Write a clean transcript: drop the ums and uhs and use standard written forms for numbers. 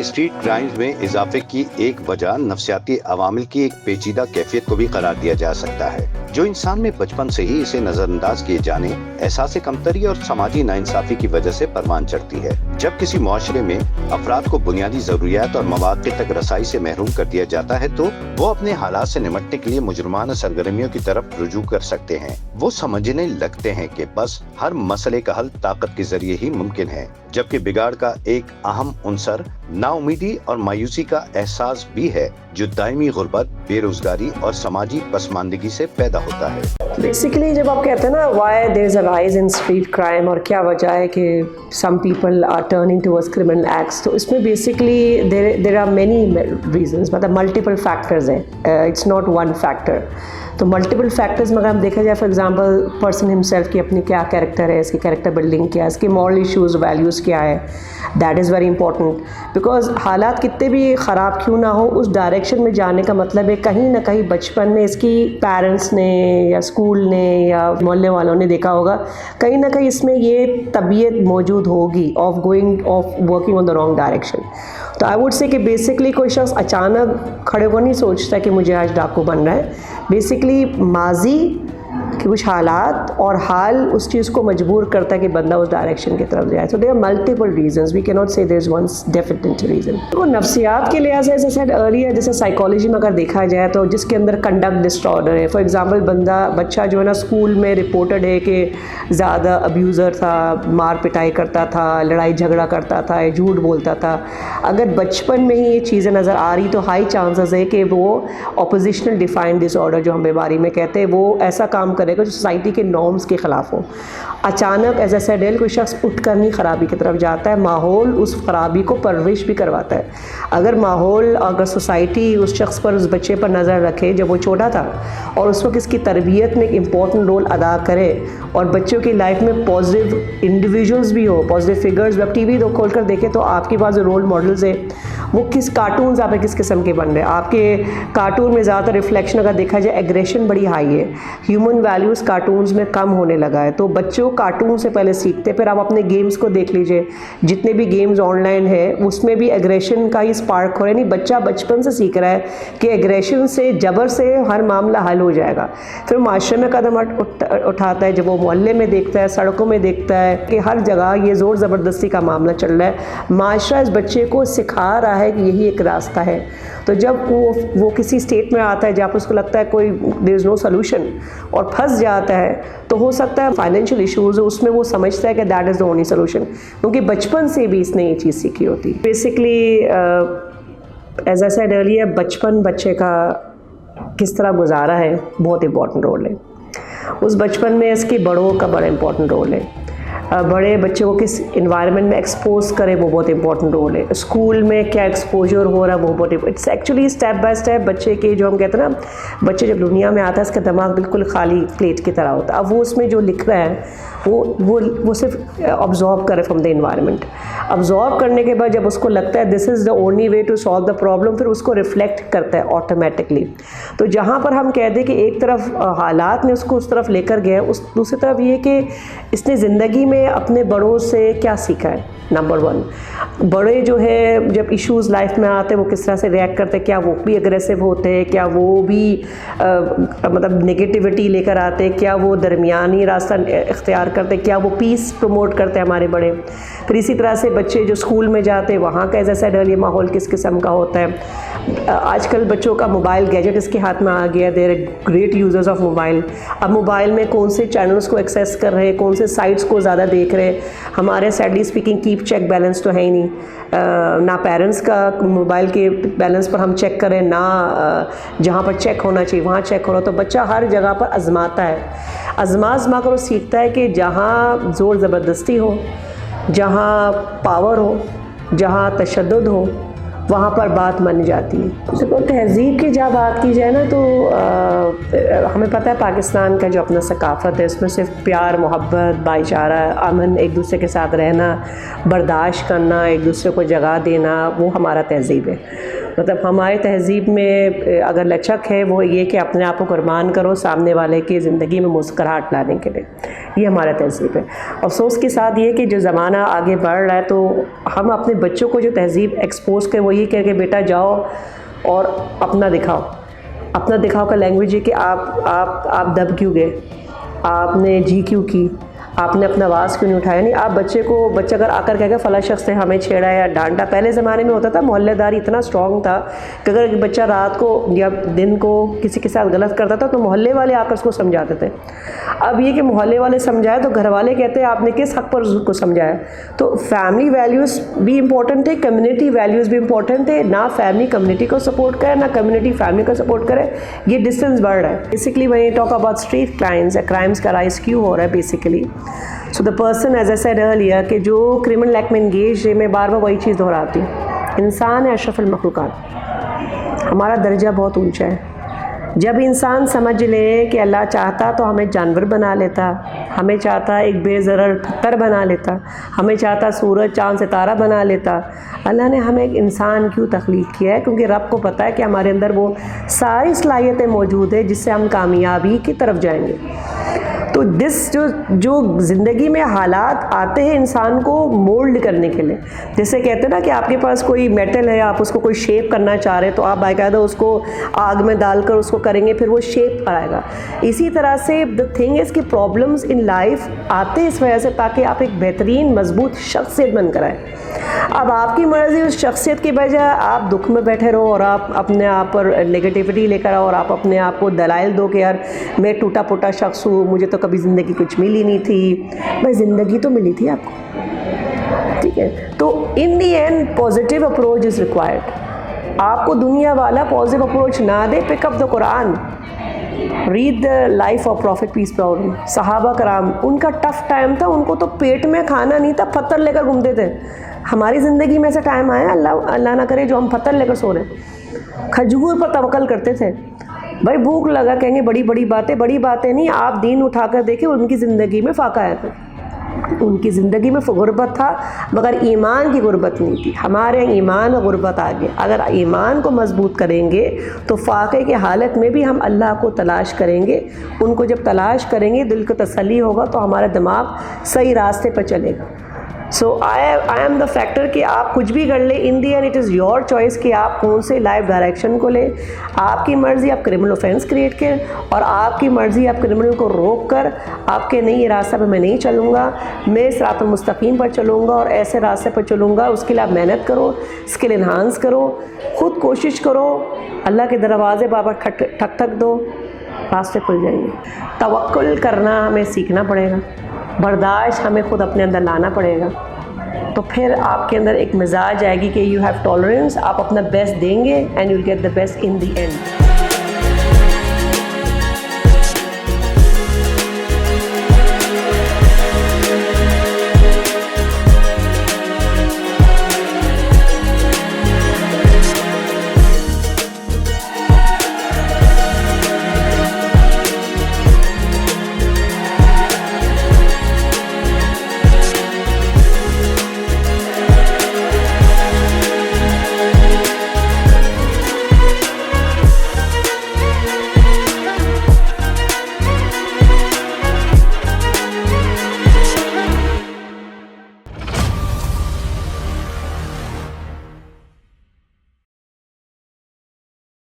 में street crimes में इजाफे की एक वजह नफ्सियाती अवामिल की एक पेचीदा कैफियत को भी करार दिया जा सकता है, जो इंसान में बचपन से ही इसे नजरअंदाज किए जाने, एहसास कमतरी और समाजी नाइंसाफी की वजह से परवान चढ़ती है। जब किसी मुआशरे में अफराद को बुनियादी जरूरियात और मौक़े तक रसाई से महरूम कर दिया जाता है तो वो अपने हालात से निपटने के लिए मुजरमाना सरगर्मियों की तरफ रुजू कर सकते हैं। वो समझने लगते हैं कि बस हर मसले का हल ताकत के जरिए ही मुमकिन है, जबकि बिगाड़ का एक अहम उनसर नाउमीदी और मायूसी का एहसास भी है, जो दायमी गुर्बत, बेरोजगारी और समाजी पसमानदगी से पैदा होता है। बेसिकली जब आप कहते हैं ना why there is a rise in street crime और क्या वजह है कि some people are turning towards criminal acts, तो इसमें basically there are many reasons, मतलब मल्टीपल फैक्टर्स हैं, इट्स नॉट वन फैक्टर। तो मल्टीपल फैक्टर्स में अगर हम देखा जाए, फॉर एग्जांपल पर्सन हिमसेल्फ की अपनी क्या कैरेक्टर है, इसकी कैरेक्टर बिल्डिंग क्या है, इसके मॉरल इश्यूज़ वैल्यूज़ क्या है, that is very important. Because हालात कितने भी ख़राब क्यों ना हो, उस डायरेक्शन में जाने का मतलब है कहीं ना कहीं बचपन में इसकी पेरेंट्स ने या स्कूल ने या मोहल्ले वालों ने देखा होगा, कहीं ना कहीं इसमें ये तबीयत मौजूद होगी of working on the wrong direction. तो आई वुड से कि बेसिकली कोई शख्स अचानक खड़े होकर नहीं सोचता कि मुझे आज डाकू बन रहा है। बेसिकली माजी कि कुछ हालात और हाल उस चीज़ को मजबूर करता है कि बंदा उस डायरेक्शन की तरफ जाए। So there are multiple reasons, we can not say there is one definite reason. तो नफ्सियात के लिहाज से, जैसे सेड अर्लियर, जैसे साइकोलॉजी में अगर देखा जाए तो जिसके अंदर कंडक्ट डिसऑर्डर है, फॉर एग्जांपल बच्चा जो है ना स्कूल में रिपोर्टेड है कि ज़्यादा अब्यूज़र था, मार पिटाई करता था, लड़ाई झगड़ा करता था, झूठ बोलता था, अगर बचपन में ही ये चीज़ें नज़र आ रही तो हाई चांसेस है कि वो ऑपोजिशनल डिफाइंड डिसऑर्डर जो हम बीमारी में कहते हैं, वो ऐसा काम करेगा जो सोसाइटी के नॉर्म्स के ख़िलाफ़ हो। अचानक एज ए सेडेल कोई शख्स उठकर नहीं ख़राबी की तरफ जाता है, माहौल उस ख़राबी को परवरिश भी करवाता है। अगर सोसाइटी उस शख्स पर, उस बच्चे पर नज़र रखे जब वो छोटा था और उस वक्त इसकी तरबियत में एक इम्पॉर्टेंट रोल अदा करे और बच्चों की लाइफ में पॉजिटिव इंडिविजुअल्स भी हो, पॉजिटिव फिगर्स। जब टीवी दो खोल कर देखें तो आपके पास जो रोल मॉडल्स है वो किस कार्टून्स आप किस किस्म के बन रहे हैं। आपके कार्टून में ज़्यादातर रिफ्लेक्शन अगर देखा जाए एग्रेशन बड़ी हाई है, ह्यूमन वैल्यूज़ कार्टून्स में कम होने लगा है। तो बच्चों कार्टून से पहले सीखते, फिर आप अपने गेम्स को देख लीजिए, जितने भी गेम्स ऑनलाइन है उसमें भी एग्रेशन का ही स्पार्क हो रहा है। नहीं, बच्चा बचपन से सीख रहा है कि एग्रेशन से, जबर से हर मामला हल हो जाएगा। फिर माशरे में कदम उठाता है, जब वो मोहल्ले में देखता है, सड़कों में देखता है कि हर जगह ये ज़ोर ज़बरदस्ती का मामला चल रहा है, माशरा इस बच्चे को सिखा रहा है कि यही एक रास्ता है। तो जब वो किसी स्टेट में आता है जहाँ पर उसको लगता है कोई देयर इज़ नो सोल्यूशन और फंस जाता है, तो हो सकता है फाइनेंशियल इश्यूज़, उसमें वो समझता है कि that is the only solution, क्योंकि बचपन से भी इसने ये चीज़ सीखी होती। Basically as I said earlier, बचपन बच्चे का किस तरह गुजारा है बहुत इंपॉर्टेंट रोल है। उस बचपन में इसके बड़ों का बड़ा इंपॉर्टेंट रोल है। बड़े बच्चे को किस इन्वायरमेंट में एक्सपोज करे वो बहुत इंपॉर्टेंट रोल है। स्कूल में क्या एक्सपोजर हो रहा है वो बहुत, it's actually step by step बच्चे के, जो हम कहते हैं ना, बच्चे जब दुनिया में आता है इसका दिमाग बिल्कुल खाली प्लेट की तरह होता है। अब वो उसमें जो लिख रहा है वो सिर्फ ऑब्जॉर्व करे फ्रॉम द इन्वायरमेंट। ऑब्जॉर्व करने के बाद जब उसको लगता है this is the only way to solve the problem, फिर उसको रिफ्लेक्ट करता है ऑटोमेटिकली। तो जहाँ पर हम कहते हैं कि एक तरफ हालात ने उसको उस तरफ लेकर गए, उस दूसरी तरफ ये कि इसने ज़िंदगी में अपने बड़ों से क्या सीखा है। नंबर वन, बड़े जो है जब इश्यूज़ लाइफ में आते हैं वो किस तरह से रिएक्ट करते हैं, क्या वो भी अग्रेसिव होते हैं, क्या वो भी मतलब नेगेटिविटी लेकर आते हैं, क्या वो दरमियानी रास्ता इख्तियार करते हैं, क्या वो पीस प्रमोट करते हैं हमारे बड़े। फिर इसी तरह से बच्चे जो स्कूल में जाते हैं वहाँ का जैसा डर माहौल किस किस्म का होता है। आजकल बच्चों का मोबाइल गैजेट इसके हाथ में आ गया, देर ग्रेट यूज़र्स ऑफ मोबाइल। अब मोबाइल में कौन से चैनल्स को एक्सेस कर रहे हैं, कौन से साइट्स को ज़्यादा देख रहे हैं। हमारे sadly speaking keep check balance तो है ही नहीं, ना पेरेंट्स का मोबाइल के बैलेंस पर हम चेक करें, ना जहाँ पर चेक होना चाहिए वहाँ चेक हो रहा। तो बच्चा हर जगह पर आजमाता है, आजमा कर वो सीखता है कि जहाँ ज़ोर ज़बरदस्ती हो, जहाँ पावर हो, जहाँ तशद्दुद हो, वहाँ पर बात मान जाती है। तो तहज़ीब की जब बात की जाए ना तो हमें पता है पाकिस्तान का जो अपना सकाफ़त है उसमें सिर्फ प्यार, मोहब्बत, भाईचारा, अमन, एक दूसरे के साथ रहना, बर्दाश्त करना, एक दूसरे को जगह देना, वो हमारा तहज़ीब है। मतलब हमारी तहज़ीब में अगर लचक है वो ये कि अपने आप को कुर्बान करो सामने वाले की ज़िंदगी में मुस्कुराहट लाने के लिए, ये हमारा तहज़ीब है। अफसोस के साथ ये कि जो ज़माना आगे बढ़ रहा है तो हम अपने बच्चों को जो तहज़ीब एक्सपोज करें वो ये कह के बेटा जाओ और अपना दिखाओ का लैंग्वेज है कि आप दब क्यों गए, आपने जी क्यों की, आपने अपना आवाज़ क्यों नहीं उठाया। नहीं, आप बच्चा अगर आकर कहेगा फ़ला शख्स ने हमें छेड़ा या डांटा। पहले ज़माने में होता था मोहल्लेदारी इतना स्ट्रॉन्ग था कि अगर बच्चा रात को या दिन को किसी के साथ गलत करता था तो मोहल्ले वाले आकर उसको समझाते थे। अब ये कि मोहल्ले वाले समझाए तो घर वाले कहते हैं आपने किस हक़ पर उसको समझाया। तो फैमिली वैल्यूज़ भी इम्पोर्टेंट है, कम्युनिटी वैल्यूज़ भी इम्पोर्टेंट है। ना फैमिली कम्युनिटी को सपोर्ट करे ना कम्युनिटी फैमिली को सपोर्ट करे, ये डिस्टेंस बढ़ रहा है। Basically when you talk about street crimes का राइज क्यों हो रहा है basically, so the person as I said earlier कि जो क्रिमिनल एक्ट में इंगेज है, मैं बार बार वही चीज़ दोहराती हूँ, इंसान है अशरफुल मखलूक़ात, हमारा दर्जा बहुत ऊंचा है। जब इंसान समझ ले कि अल्लाह चाहता तो हमें जानवर बना लेता, हमें चाहता एक बेज़रर पत्थर बना लेता, हमें चाहता सूरज चाँद सितारा बना लेता। अल्लाह ने हमें एक इंसान क्यों तख्लीक़ किया है? क्योंकि रब को पता है कि हमारे अंदर वो सारी सलाहियतें मौजूद है जिससे हम कामयाबी की तरफ जाएंगे। तो जो ज़िंदगी में हालात आते हैं इंसान को मोल्ड करने के लिए, जैसे कहते हैं ना कि आपके पास कोई मेटल है, आप उसको कोई शेप करना चाह रहे हैं तो आप बाकायदा उसको आग में डालकर उसको करेंगे, फिर वो शेप आएगा। इसी तरह से द थिंग इज़ कि प्रॉब्लम्स इन लाइफ आते इस वजह से ताकि आप एक बेहतरीन मजबूत शख्सियत बनकर आए। अब आपकी मर्ज़ी उस शख्सियत की बजाय आप दुख में बैठे रहो और आप अपने आप पर नेगेटिविटी लेकर आओ और आप अपने आप को दलाइल दो कि यार मैं टूटा फूटा शख्स हूँ, मुझे तो कभी ज़िंदगी कुछ मिली नहीं थी। भाई ज़िंदगी तो मिली थी आपको, ठीक है। तो in the end positive approach is required. आपको दुनिया वाला पॉजिटिव अप्रोच ना दे, pick up the Quran, read the life of prophet peace problem. सहाबा कराम, उनका टफ टाइम था, उनको तो पेट में खाना नहीं था, पत्थर लेकर घूमते थे। हमारी ज़िंदगी में ऐसा टाइम आया, अल्लाह ना करे, जो हम पत्थर लेकर सो रहे, खजूर पर तवक्कल करते थे। भाई भूख लगा, कहेंगे बड़ी बातें नहीं, आप दीन उठाकर देखें, उनकी ज़िंदगी में फाका आया था, उनकी ज़िंदगी में गुर्बत था मगर ईमान की गुर्बत नहीं थी। हमारे ईमान और गुर्बत आ गई। अगर ईमान को मजबूत करेंगे तो फाके की हालत में भी हम अल्लाह को तलाश करेंगे। उनको जब तलाश करेंगे, दिल को तसल्ली होगा तो हमारा दिमाग सही रास्ते पर चलेगा। So I am the factor कि आप कुछ भी कर ले, in the end it is your choice कि आप कौन से लाइफ डायरेक्शन को ले। आपकी मर्ज़ी आप क्रिमिनल ऑफेंस क्रिएट करें और आपकी मर्ज़ी आप क्रिमिनल को रोक कर आपके नहीं, ये रास्ता पर मैं नहीं चलूँगा, मैं सिरातुल मुस्तकीम पर चलूँगा और ऐसे रास्ते पर चलूँगा, उसके लिए आप मेहनत करो, स्किल इन्हांस करो, ख़ुद कोशिश करो, अल्लाह के दरवाज़े बाबा ठक दो, रास्ते खुल जाएंगे। तवक्कुल करना हमें सीखना पड़ेगा, बर्दाश्त हमें खुद अपने अंदर लाना पड़ेगा, तो फिर आपके अंदर एक मिजाज आएगी कि यू हैव टॉलरेंस, आप अपना बेस्ट देंगे and you will get the best in the end.